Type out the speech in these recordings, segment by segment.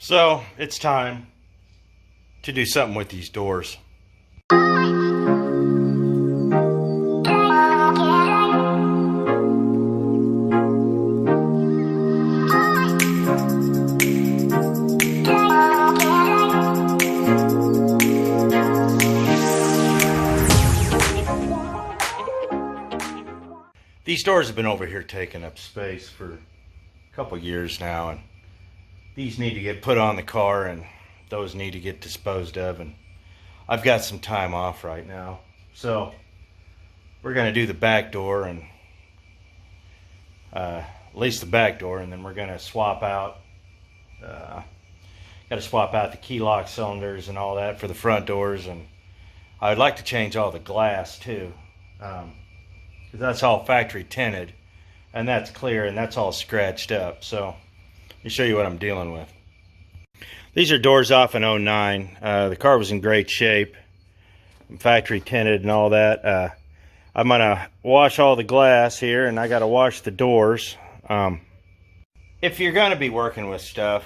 So it's time to do something with these doors. These doors have been over here taking up space for a couple years now, and these need to get put on the car and those need to get disposed of, and I've got some time off right now, so we're going to do the back door, and at least the back door, and then we're going to swap out the key lock cylinders and all that for the front doors. And I would like to change all the glass too, because that's all factory tinted and that's clear and that's all scratched up. So let me show you what I'm dealing with. These are doors off in 09. The car was in great shape, factory tinted and all that. I'm gonna wash all the glass here, and I gotta wash the doors. If you're gonna be working with stuff,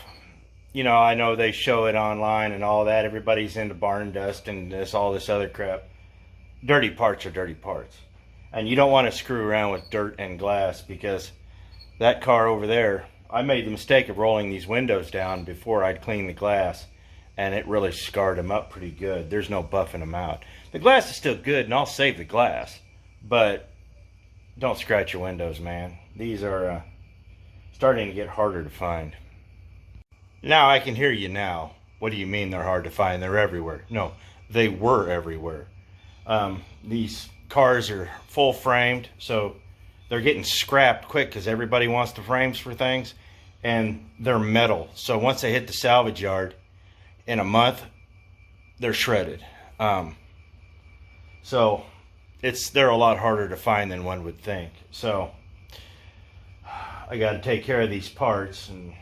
you know, I know they show it online and all that. Everybody's into barn dust and all this other crap. Dirty parts are dirty parts. And you don't want to screw around with dirt and glass, because that car over there, I made the mistake of rolling these windows down before I'd clean the glass, and it really scarred them up pretty good. There's no buffing them out. The glass is still good, and I'll save the glass, but don't scratch your windows, man. These are starting to get harder to find. Now I can hear you now. What do you mean they're hard to find? They're everywhere. No, they were everywhere. These cars are full framed, so they're getting scrapped quick because everybody wants the frames for things, and they're metal. So once they hit the salvage yard, in a month, they're shredded. So they're a lot harder to find than one would think. So I got to take care of these parts, and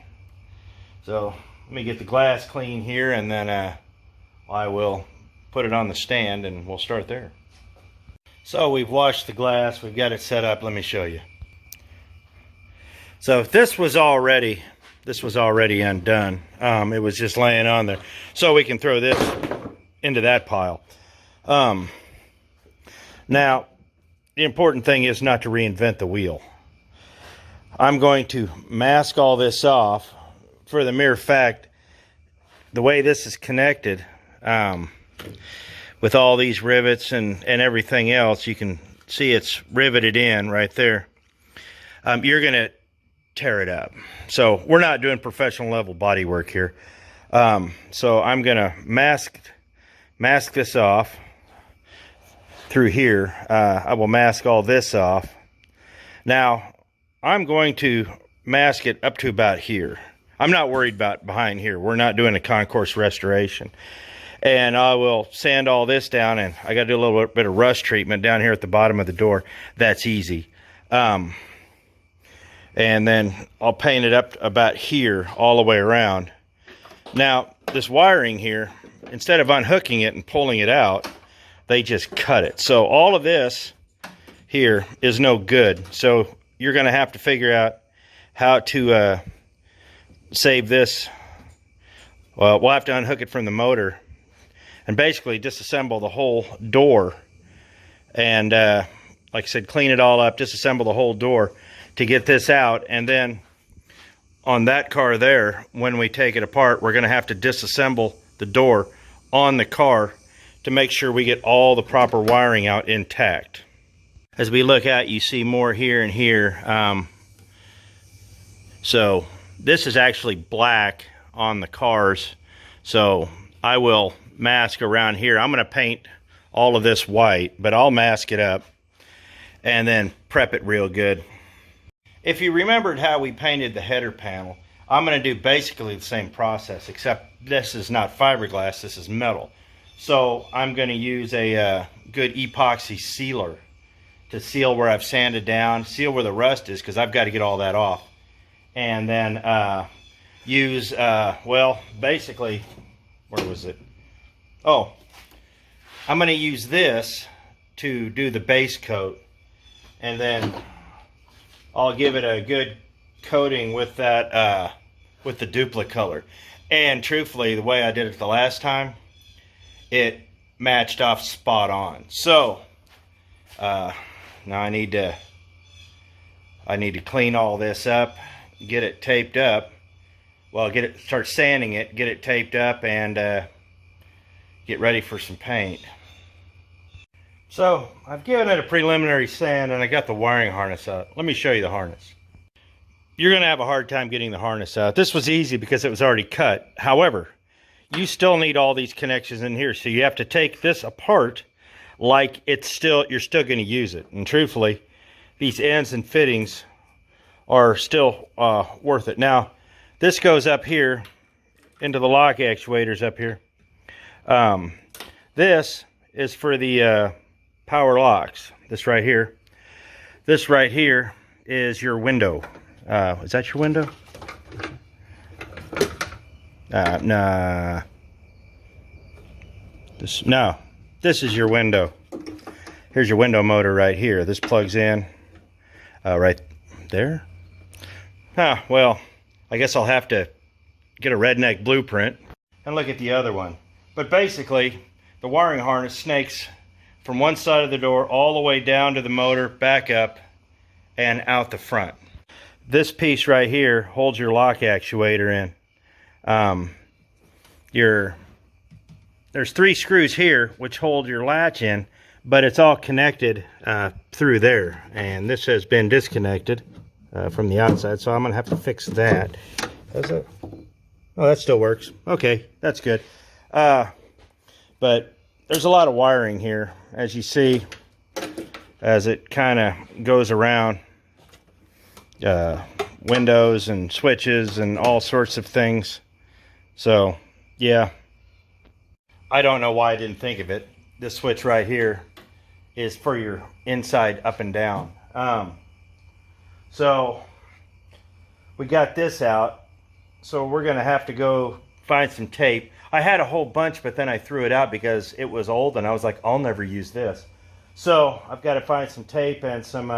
so let me get the glass clean here, and then I will put it on the stand and we'll start there. So we've washed the glass, we've got it set up. Let me show you. So this was already undone. It was just laying on there. So we can throw this into that pile. Now, the important thing is not to reinvent the wheel. I'm going to mask all this off for the mere fact, the way this is connected, with all these rivets and everything else, you can see it's riveted in right there. You're going to tear it up. So we're not doing professional level body work here. So I'm going to mask this off through here. I will mask all this off. Now I'm going to mask it up to about here. I'm not worried about behind here. We're not doing a concourse restoration. And I will sand all this down, and I got to do a little bit of rust treatment down here at the bottom of the door. That's easy. And then I'll paint it up about here all the way around. Now, this wiring here, instead of unhooking it and pulling it out, they just cut it. So all of this here is no good. So you're going to have to figure out how to save this. Well, we'll have to unhook it from the motor and basically disassemble the whole door, and like I said, clean it all up, disassemble the whole door to get this out. And then on that car there, when we take it apart, we're going to have to disassemble the door on the car to make sure we get all the proper wiring out intact. As we look out, you see more here and here. So this is actually black on the cars, so I will mask around here. I'm going to paint all of this white, but I'll mask it up and then prep it real good. If you remembered how we painted the header panel, I'm going to do basically the same process, except this is not fiberglass, this is metal. So I'm going to use a good epoxy sealer to seal where I've sanded down, seal where the rust is, because I've got to get all that off. And then use, well, basically, where was it? Oh, I'm going to use this to do the base coat, and then I'll give it a good coating with that with the duplicate color. And truthfully, the way I did it the last time, it matched off spot on. So now I need to clean all this up, get it taped up. Well, start sanding it, get it taped up, and get ready for some paint. So I've given it a preliminary sand, and I got the wiring harness out. Let me show you the harness. You're going to have a hard time getting the harness out. This was easy because it was already cut. However, you still need all these connections in here, so you have to take this apart like you're still going to use it. And truthfully, these ends and fittings are still worth it. Now, this goes up here into the lock actuators up here. This is for the power locks. This right here. This right here is your window. Is that your window? Nah. This is your window. Here's your window motor right here. This plugs in right there. Well, I guess I'll have to get a redneck blueprint and look at the other one. But basically, the wiring harness snakes from one side of the door all the way down to the motor, back up, and out the front. This piece right here holds your lock actuator in. There's 3 screws here which hold your latch in, but it's all connected through there. And this has been disconnected from the outside, so I'm going to have to fix that. Does it? Oh, that still works. Okay, that's good. But there's a lot of wiring here, as you see, as it kind of goes around. Windows and switches and all sorts of things. So yeah, I don't know why I didn't think of it. This switch right here is for your inside up and down. So we got this out, so we're gonna have to go find some tape. I had a whole bunch, but then I threw it out because it was old and I was like, I'll never use this. So I've got to find some tape and some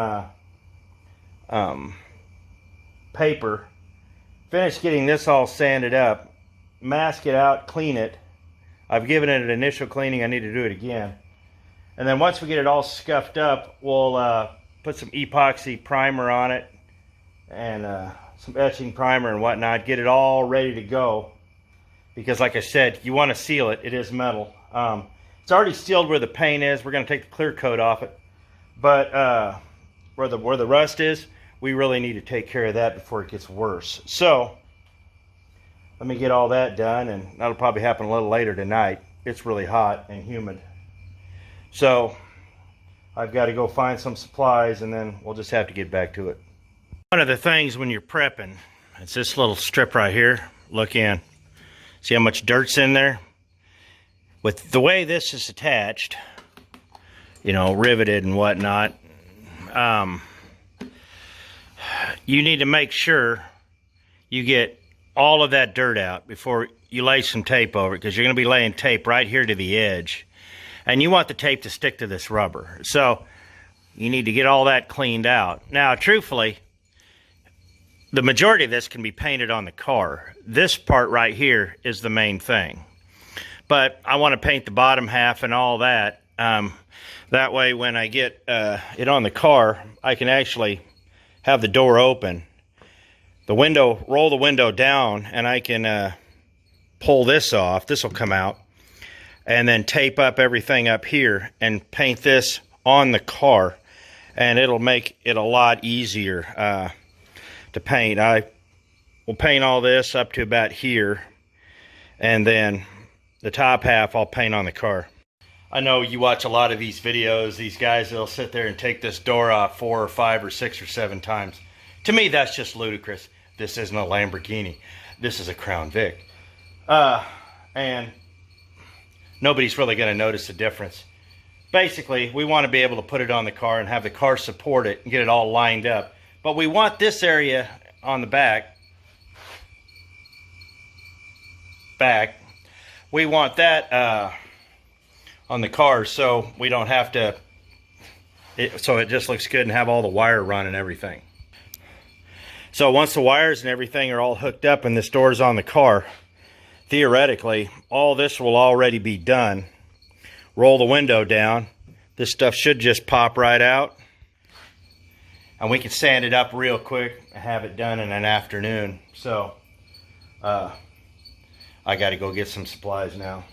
paper, finish getting this all sanded up, mask it out, clean it. I've given it an initial cleaning. I need to do it again. And then once we get it all scuffed up, we'll put some epoxy primer on it and some etching primer and whatnot, get it all ready to go. Because like I said, you want to seal it. It is metal. It's already sealed where the paint is. We're going to take the clear coat off it. But where the rust is, we really need to take care of that before it gets worse. So let me get all that done, and that'll probably happen a little later tonight. It's really hot and humid. So I've got to go find some supplies, and then we'll just have to get back to it. One of the things when you're prepping, it's this little strip right here. Look in. See how much dirt's in there? With the way this is attached, you know, riveted and whatnot, you need to make sure you get all of that dirt out before you lay some tape over it, because you're going to be laying tape right here to the edge. And you want the tape to stick to this rubber. So you need to get all that cleaned out. Now, truthfully, the majority of this can be painted on the car. This part right here is the main thing. But I want to paint the bottom half and all that. That way when I get it on the car, I can actually have the door open. The window, roll the window down, and I can pull this off. This will come out. And then tape up everything up here and paint this on the car. And it'll make it a lot easier to paint. I will paint all this up to about here, and then the top half I'll paint on the car. I know you watch a lot of these videos, these guys that'll sit there and take this door off 4 or 5 or 6 or 7 times. To me, that's just ludicrous. This isn't a Lamborghini. This is a Crown Vic. And nobody's really going to notice the difference. Basically, we want to be able to put it on the car and have the car support it and get it all lined up. But we want this area on the back. We want that on the car, so we don't have to, so it just looks good and have all the wire run and everything. So once the wires and everything are all hooked up and this door's on the car, theoretically, all this will already be done. Roll the window down. This stuff should just pop right out. And we can sand it up real quick and have it done in an afternoon. So, I got to go get some supplies now.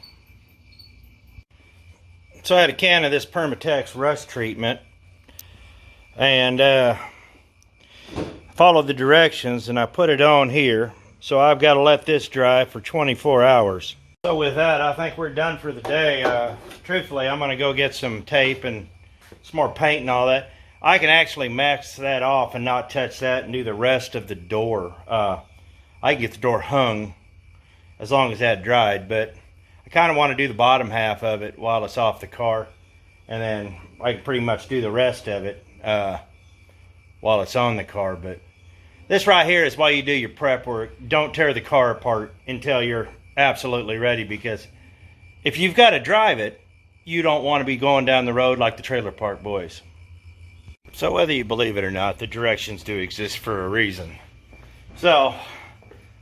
So I had a can of this Permatex rust treatment. And followed the directions and I put it on here. So I've got to let this dry for 24 hours. So with that, I think we're done for the day. Truthfully, I'm going to go get some tape and some more paint and all that. I can actually max that off and not touch that and do the rest of the door. I can get the door hung as long as that dried, but I kind of want to do the bottom half of it while it's off the car. And then I can pretty much do the rest of it while it's on the car. But this right here is why you do your prep work. Don't tear the car apart until you're absolutely ready, because if you've got to drive it, you don't want to be going down the road like the Trailer Park Boys. So whether you believe it or not, the directions do exist for a reason. So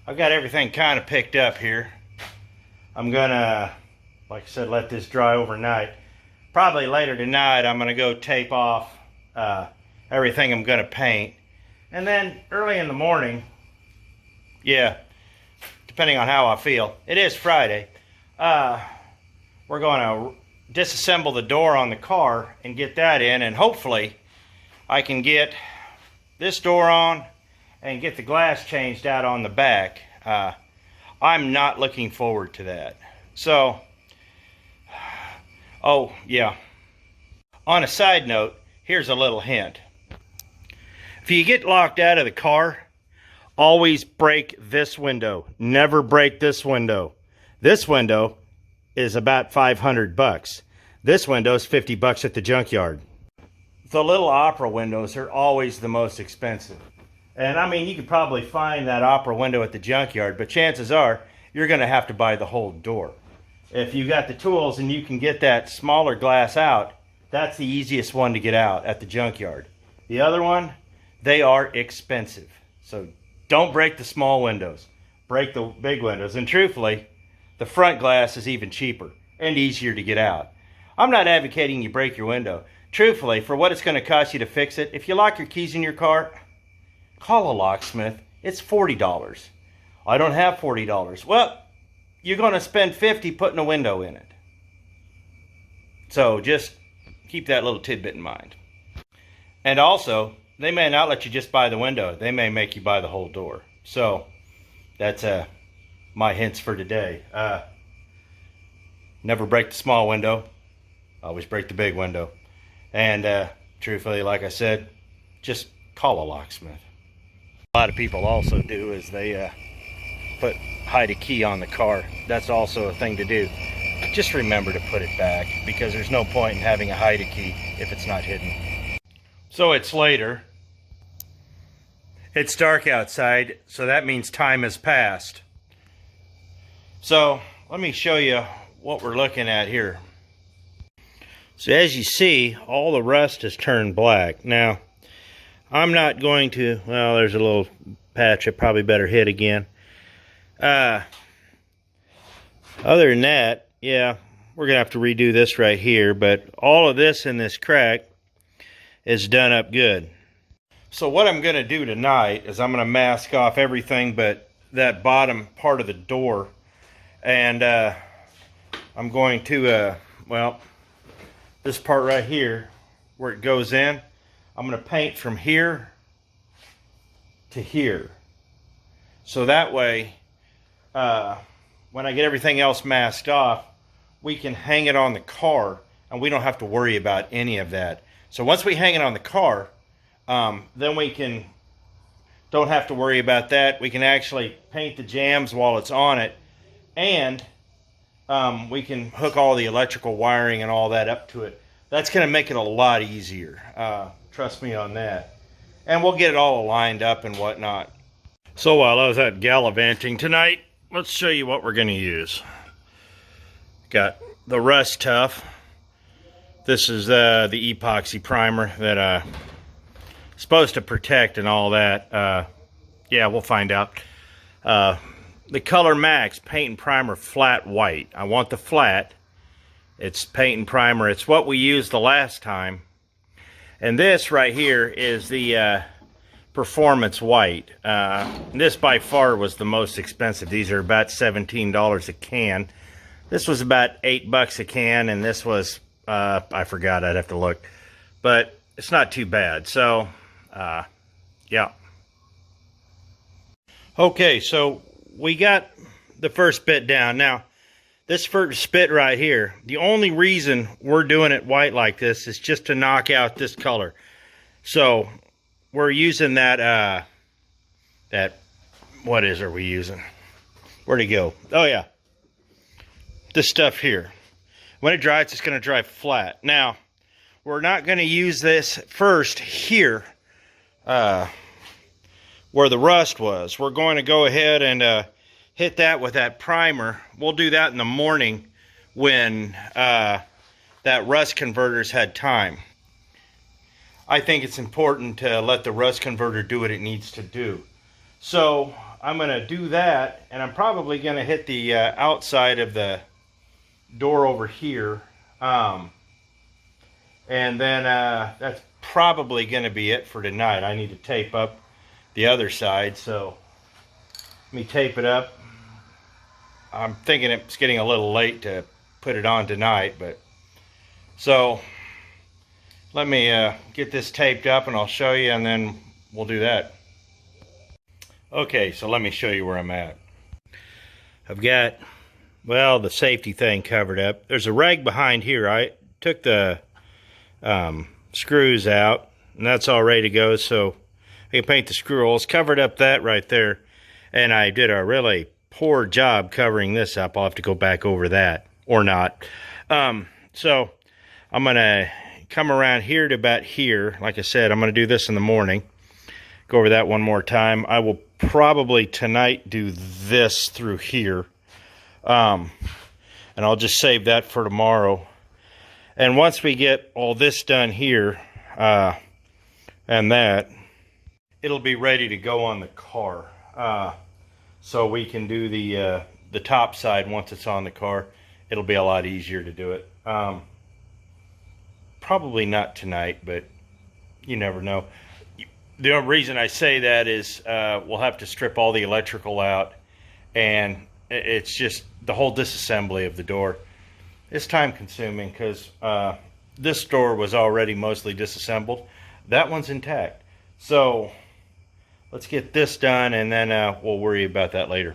I've got everything kind of picked up here. I'm gonna, like I said, let this dry overnight. Probably later tonight I'm gonna go tape off everything I'm gonna paint. And then early in the morning, yeah, depending on how I feel, it is Friday, we're going to disassemble the door on the car and get that in, and hopefully I can get this door on and get the glass changed out on the back. I'm not looking forward to that. So, oh yeah, on a side note, here's a little hint. If you get locked out of the car, always break this window. Never break this window. This window is about 500 bucks. This window is 50 bucks at the junkyard. The little opera windows are always the most expensive. And I mean, you could probably find that opera window at the junkyard, but chances are you're going to have to buy the whole door. If you got the tools and you can get that smaller glass out, that's the easiest one to get out at the junkyard. The other one, they are expensive. So don't break the small windows. Break the big windows. And truthfully, the front glass is even cheaper and easier to get out. I'm not advocating you break your window. Truthfully, for what it's going to cost you to fix it, if you lock your keys in your car, call a locksmith. It's $40. I don't have $40. Well, you're going to spend $50 putting a window in it. So just keep that little tidbit in mind. And also, they may not let you just buy the window. They may make you buy the whole door. So that's my hints for today. Never break the small window. Always break the big window. And truthfully, like I said, just call a locksmith. A lot of people also do is they hide a key on the car. That's also a thing to do. Just remember to put it back, because there's no point in having a hide a key if it's not hidden. So it's later. It's dark outside, so that means time has passed. So let me show you what we're looking at here. So as you see, all the rust has turned black. Now, I'm not going to, well, there's a little patch I probably better hit again. Other than that, yeah, we're going to have to redo this right here, but all of this in this crack is done up good. So what I'm going to do tonight is I'm going to mask off everything but that bottom part of the door. And I'm going to, well, this part right here, where it goes in, I'm going to paint from here to here. So that way, when I get everything else masked off, we can hang it on the car and we don't have to worry about any of that. So once we hang it on the car, then we don't have to worry about that. We can actually paint the jambs while it's on it, and we can hook all the electrical wiring and all that up to it. That's going to make it a lot easier. Trust me on that. And we'll get it all aligned up and whatnot. So while I was out gallivanting tonight, let's show you what we're going to use. Got the Rust Tough. This is the epoxy primer that supposed to protect and all that. Yeah, we'll find out. the Color Max Paint and Primer Flat White. I want the flat. It's paint and primer. It's what we used the last time. And this right here is the Performance White. This by far was the most expensive. These are about $17 a can. This was about $8 a can, and this was, I forgot, I'd have to look. But it's not too bad. So, yeah. Okay, so we got the first bit down. Now, this first bit right here, the only reason we're doing it white like this is just to knock out this color. So, we're using that, what are we using? Where'd it go? Oh, yeah. This stuff here. When it dries, it's going to dry flat. Now, we're not going to use this first here, where the rust was. We're going to go ahead and hit that with that primer. We'll do that in the morning when that rust converter's had time. I think it's important to let the rust converter do what it needs to do. So I'm going to do that, and I'm probably going to hit the outside of the door over here. And then that's probably going to be it for tonight. I need to tape up the other side, so let me tape it up. I'm thinking it's getting a little late to put it on tonight, but so let me get this taped up and I'll show you, and then we'll do that. Okay, so let me show you where I'm at. I've got, well, the safety thing covered up. There's a rag behind here. I took the screws out, and that's all ready to go, so I can paint the screw holes. Covered up that right there, and I did a really poor job covering this up. I'll have to go back over that, or not. So I'm going to come around here to about here. Like I said, I'm going to do this in the morning. Go over that one more time. I will probably tonight do this through here. And I'll just save that for tomorrow. And once we get all this done here, and that, it'll be ready to go on the car. So we can do the top side once it's on the car. It'll be a lot easier to do it. Probably not tonight, but you never know. The only reason I say that is we'll have to strip all the electrical out, and it's just the whole disassembly of the door. It's time consuming because this door was already mostly disassembled. That one's intact. So let's get this done, and then we'll worry about that later.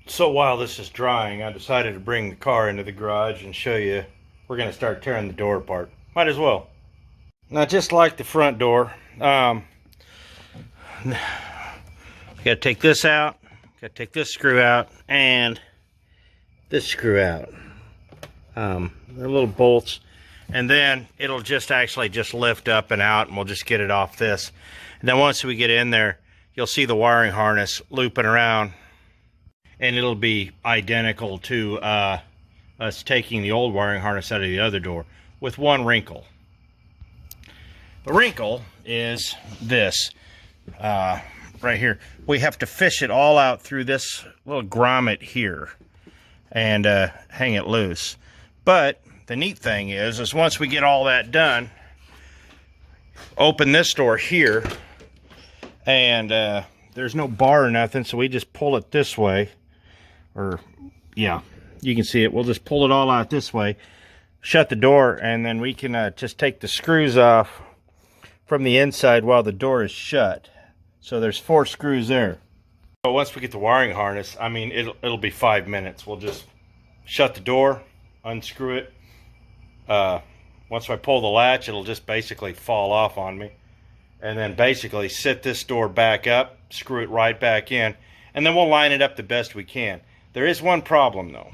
So while this is drying, I decided to bring the car into the garage and show you. We're going to start tearing the door apart. Might as well. Now, just like the front door, got to take this out, got to take this screw out, and this screw out. They're little bolts, and then it'll just actually just lift up and out, and we'll just get it off this. And then once we get in there, you'll see the wiring harness looping around, and it'll be identical to us taking the old wiring harness out of the other door, with one wrinkle. The wrinkle is this right here. We have to fish it all out through this little grommet here and hang it loose. But the neat thing is once we get all that done, open this door here, and there's no bar or nothing, so we just pull it this way, or yeah, you can see it. We'll just pull it all out this way, shut the door, and then we can just take the screws off from the inside while the door is shut. So there's 4 screws there. So once we get the wiring harness, I mean, it'll be 5 minutes. We'll just shut the door, unscrew it. Once I pull the latch, it'll just basically fall off on me. And then basically sit this door back up, screw it right back in, and then we'll line it up the best we can. There is one problem though.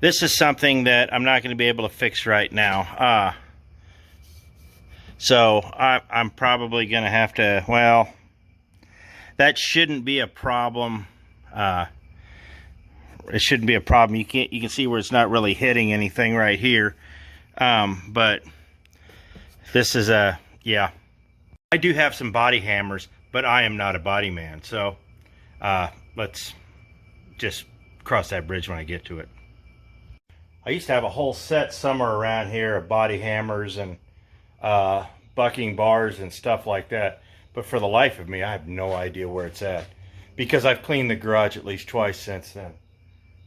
This is something that I'm not going to be able to fix right now. So I'm probably going to have to, well, that shouldn't be a problem. It shouldn't be a problem. You can see where it's not really hitting anything right here. But this is yeah. I do have some body hammers, but I am not a body man. So let's just cross that bridge when I get to it. I used to have a whole set somewhere around here of body hammers and bucking bars and stuff like that. But for the life of me, I have no idea where it's at, because I've cleaned the garage at least twice since then.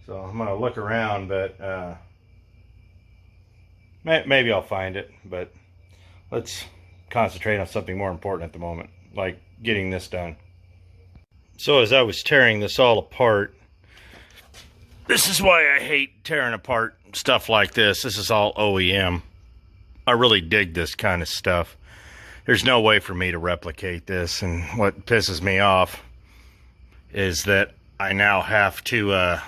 So I'm going to look around, but maybe I'll find it. But let's concentrate on something more important at the moment, like getting this done. So as I was tearing this all apart, this is why I hate tearing apart stuff like this. This is all OEM. I really dig this kind of stuff. There's no way for me to replicate this, and what pisses me off is that I now have to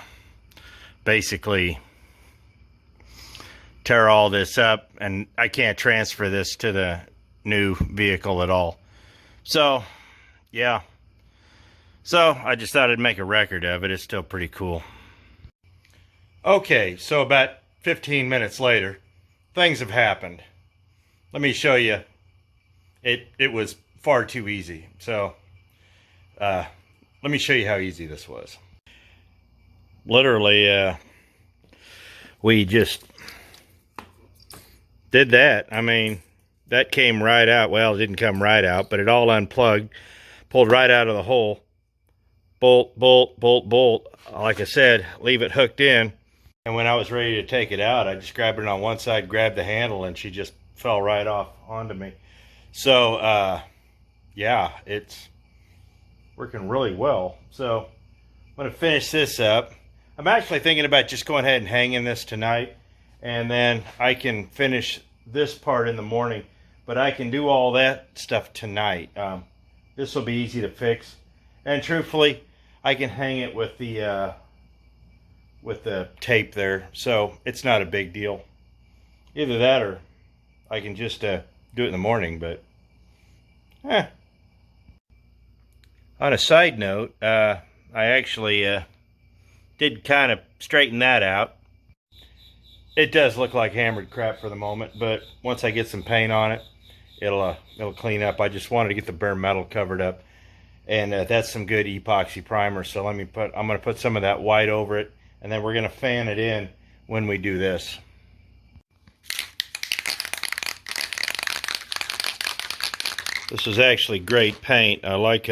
basically tear all this up, and I can't transfer this to the new vehicle at all. So, yeah. So, I just thought I'd make a record of it. It's still pretty cool. Okay, so about 15 minutes later, things have happened. Let me show you. It was far too easy. So, let me show you how easy this was. Literally, we just did that. I mean, that came right out. Well, it didn't come right out, but it all unplugged, pulled right out of the hole. Bolt, bolt, bolt, bolt. Like I said, leave it hooked in. And when I was ready to take it out, I just grabbed it on one side, grabbed the handle, and she just fell right off onto me. So, yeah, it's working really well. So, I'm going to finish this up. I'm actually thinking about just going ahead and hanging this tonight, and then I can finish this part in the morning. But I can do all that stuff tonight. This will be easy to fix. And truthfully, I can hang it with the tape there, so it's not a big deal. Either that, or I can just do it in the morning. But on a side note, I actually did kind of straighten that out. It does look like hammered crap for the moment, but once I get some paint on it, it'll clean up. I just wanted to get the bare metal covered up, and that's some good epoxy primer. So I'm going to put some of that white over it, and then we're going to fan it in when we do this. This is actually great paint. I like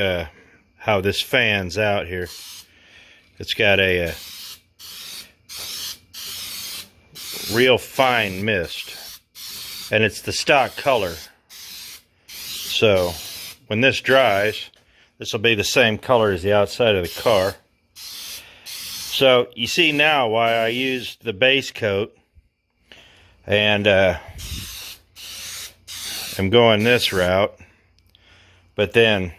how this fans out here. It's got a real fine mist, and it's the stock color. So when this dries, this will be the same color as the outside of the car. So you see now why I used the base coat, and I'm going this route, but then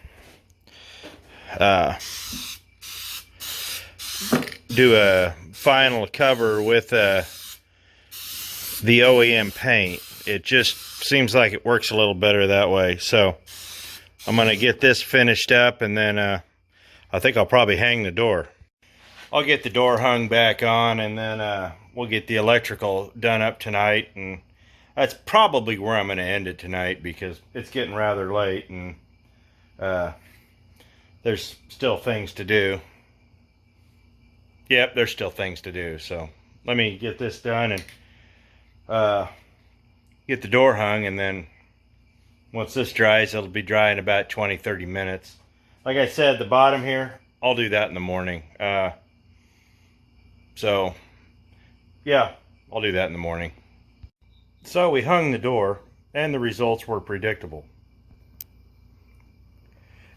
do a final cover with the OEM paint. It just seems like it works a little better that way. So I'm going to get this finished up, and then I think I'll probably hang the door. I'll get the door hung back on, and then we'll get the electrical done up tonight. And that's probably where I'm going to end it tonight, because it's getting rather late, and there's still things to do. Yep, there's still things to do. So let me get this done and get the door hung, and then once this dries, it'll be dry in about 20-30 minutes. Like I said, the bottom here, I'll do that in the morning. So yeah, I'll do that in the morning. So we hung the door, and the results were predictable.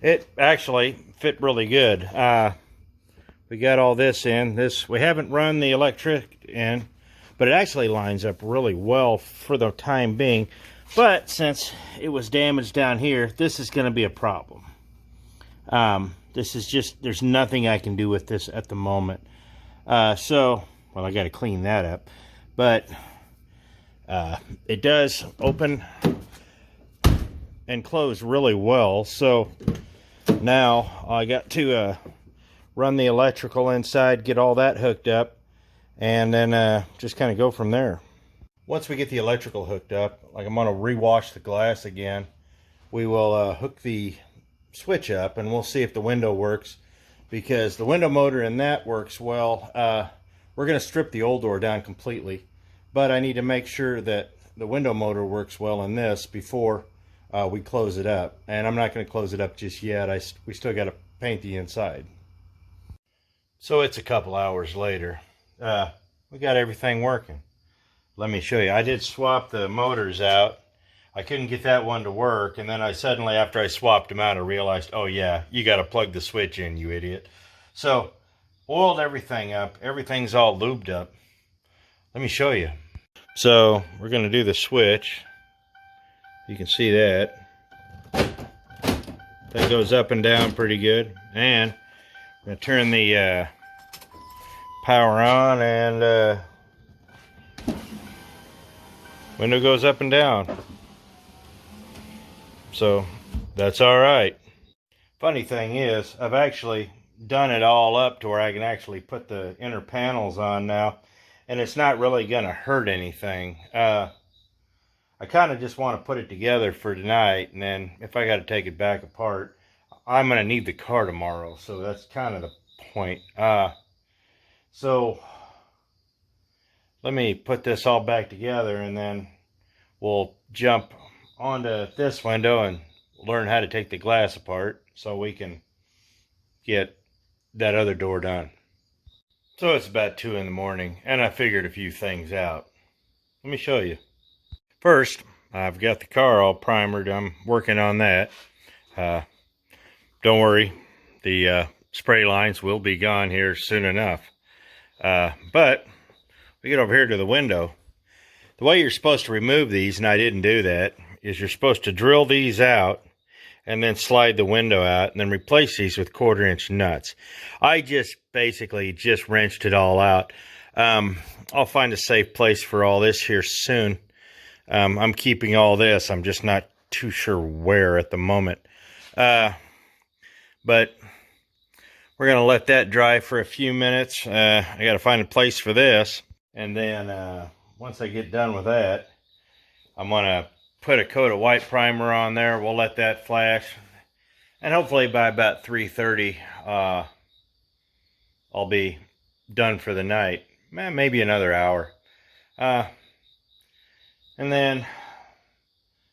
It actually fit really good. We got all this in. We haven't run the electric in, but it actually lines up really well for the time being. But since it was damaged down here, this is going to be a problem. This is just, there's nothing I can do with this at the moment. So, well, I got to clean that up. But it does open and close really well. So now I got to run the electrical inside, get all that hooked up, and then just kind of go from there. Once we get the electrical hooked up, like I'm going to rewash the glass again, we will hook the switch up, and we'll see if the window works because the window motor in that works well. We're going to strip the old door down completely, but I need to make sure that the window motor works well in this before we close it up. And I'm not going to close it up just yet. We still got to paint the inside. So it's a couple hours later. We got everything working. Let me show you. I did swap the motors out. I couldn't get that one to work, and then I suddenly, after I swapped them out, I realized, oh yeah, you got to plug the switch in, you idiot. So, oiled everything up. Everything's all lubed up. Let me show you. So, we're going to do the switch. You can see that. That goes up and down pretty good. And I'm going to turn the power on, and window goes up and down. So that's all right. Funny thing is, I've actually done it all up to where I can actually put the inner panels on now, and it's not really gonna hurt anything. I kind of just want to put it together for tonight, and then if I got to take it back apart, I'm gonna need the car tomorrow, so that's kind of the point. So let me put this all back together, and then we'll jump onto this window and learn how to take the glass apart so we can get that other door done. So it's about 2 in the morning, and I figured a few things out. Let me show you. First, I've got the car all primered. I'm working on that. Don't worry, the spray lines will be gone here soon enough. But we get over here to the window. The way you're supposed to remove these, and I didn't do that, is you're supposed to drill these out and then slide the window out and then replace these with 1/4-inch nuts. I just basically just wrenched it all out. I'll find a safe place for all this here soon. I'm keeping all this. I'm just not too sure where at the moment. But we're going to let that dry for a few minutes. I got to find a place for this. And then once I get done with that, I'm going to put a coat of white primer on there. We'll let that flash. And hopefully by about 3:30, I'll be done for the night. Maybe another hour. And then,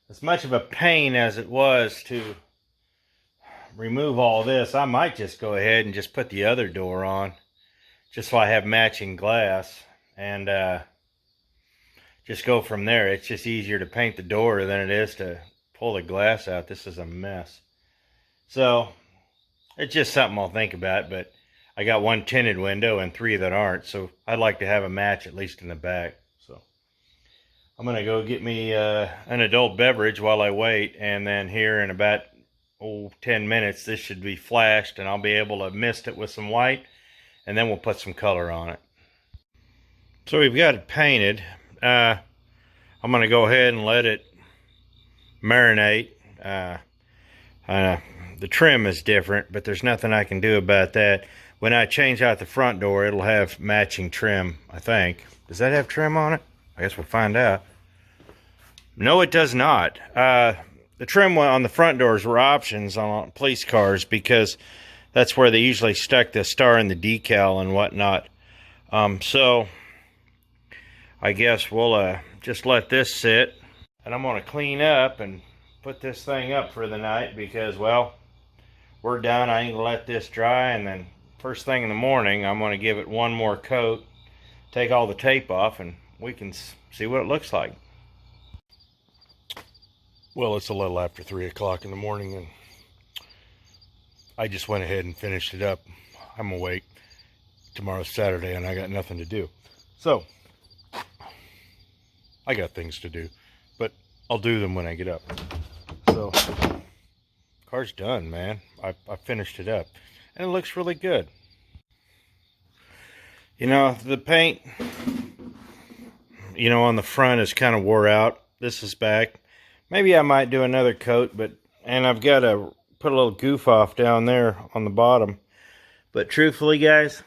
as much of a pain as it was to remove all this, I might just go ahead and just put the other door on, just so I have matching glass, and just go from there. It's just easier to paint the door than it is to pull the glass out. This is a mess. So it's just something I'll think about, but I got 1 tinted window and 3 that aren't, so I'd like to have a match at least in the back. So I'm gonna go get me an adult beverage while I wait, and then here in about 10 minutes this should be flashed, and I'll be able to mist it with some white, and then we'll put some color on it. So we've got it painted. I'm going to go ahead and let it marinate. The trim is different, but there's nothing I can do about that. When I change out the front door, it'll have matching trim, I think. Does that have trim on it? I guess we'll find out. No, it does not. The trim on the front doors were options on police cars because that's where they usually stuck the star and the decal and whatnot. So I guess we'll just let this sit, and I'm going to clean up and put this thing up for the night because, well, we're done. I ain't going to let this dry, and then first thing in the morning I'm going to give it one more coat, take all the tape off, and we can see what it looks like. Well, it's a little after 3 o'clock in the morning, and I just went ahead and finished it up. I'm awake. Tomorrow's Saturday, and I got nothing to do. So I got things to do, but I'll do them when I get up. So, car's done, man. I finished it up, and it looks really good. You know, the paint, you know, on the front is kind of wore out. This is back. Maybe I might do another coat, and I've got to put a little goof off down there on the bottom. But truthfully, guys,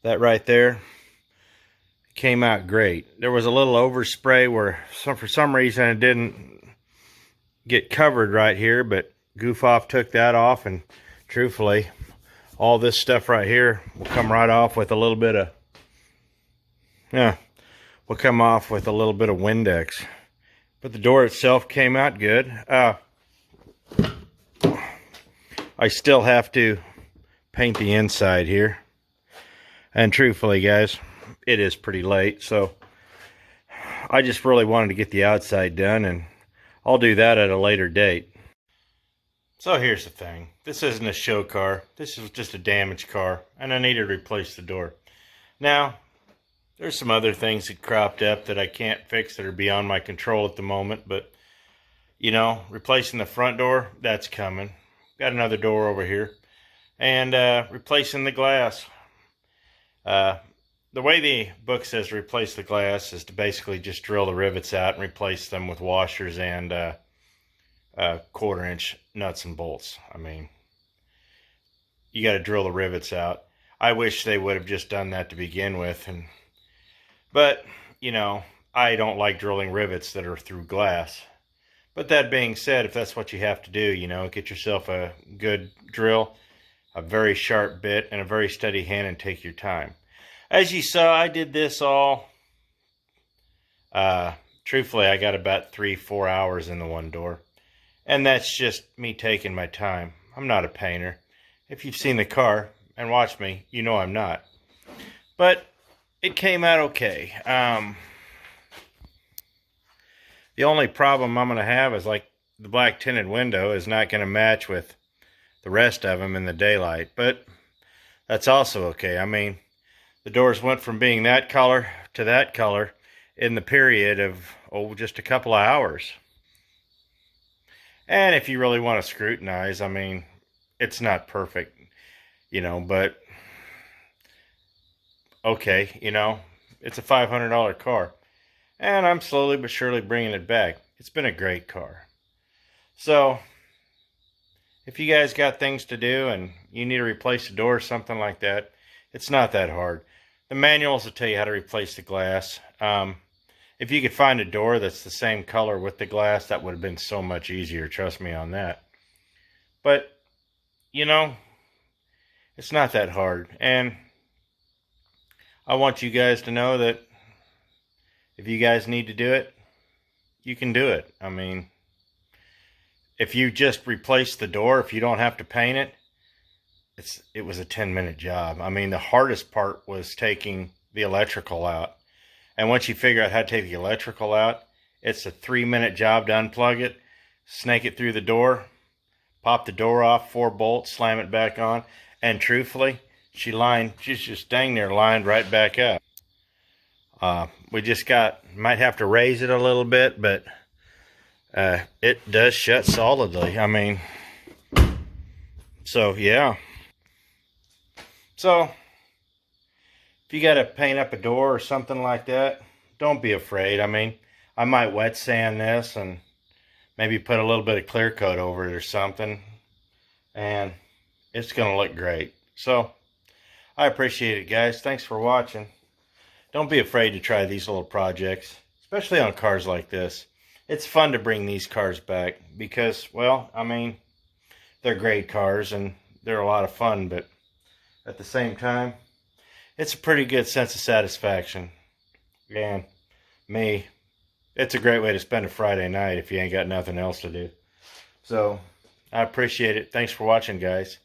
that right there came out great. There was a little overspray where for some reason it didn't get covered right here, but goof off took that off, and truthfully, All this stuff right here will come right off with a little bit of, will come off with a little bit of Windex. But the door itself came out good. I still have to paint the inside here. And truthfully, guys, it is pretty late, so I just really wanted to get the outside done, and I'll do that at a later date. So here's the thing. This isn't a show car. This is just a damaged car, and I need to replace the door. Now, there's some other things that cropped up that I can't fix that are beyond my control at the moment, but, you know, replacing the front door, that's coming. Got another door over here. And replacing the glass. The way the book says replace the glass is to basically just drill the rivets out and replace them with washers and 1/4-inch nuts and bolts. I mean, you got to drill the rivets out. I wish they would have just done that to begin with, but you know, I don't like drilling rivets that are through glass. But that being said, if that's what you have to do, you know, get yourself a good drill, a very sharp bit, and a very steady hand, and take your time. As you saw, I did this all, truthfully, I got about 3-4 hours in the one door. And that's just me taking my time. I'm not a painter. If you've seen the car and watched me, you know I'm not. But it came out okay. The only problem I'm going to have is, like, the black tinted window is not going to match with the rest of them in the daylight. But that's also okay. I mean, the doors went from being that color to that color in the period of, just a couple of hours. And if you really want to scrutinize, I mean, it's not perfect, you know, but okay, you know, it's a $500 car. And I'm slowly but surely bringing it back. It's been a great car. So, if you guys got things to do and you need to replace a door or something like that, it's not that hard. The manuals will tell you how to replace the glass. If you could find a door that's the same color with the glass, that would have been so much easier. Trust me on that. But, you know, it's not that hard. And I want you guys to know that if you guys need to do it, you can do it. I mean, if you just replace the door, if you don't have to paint it, it was a 10-minute job. I mean, the hardest part was taking the electrical out. And once you figure out how to take the electrical out, it's a 3-minute job to unplug it, snake it through the door, pop the door off, 4 bolts, slam it back on, and truthfully, she's just dang near lined right back up. We just might have to raise it a little bit, but it does shut solidly. I mean, so yeah. So, if you got to paint up a door or something like that, don't be afraid. I mean, I might wet sand this and maybe put a little bit of clear coat over it or something, and it's going to look great. So, I appreciate it, guys. Thanks for watching. Don't be afraid to try these little projects, especially on cars like this. It's fun to bring these cars back because, well, I mean, they're great cars and they're a lot of fun, but at the same time, it's a pretty good sense of satisfaction. And it's a great way to spend a Friday night if you ain't got nothing else to do. So, I appreciate it. Thanks for watching, guys.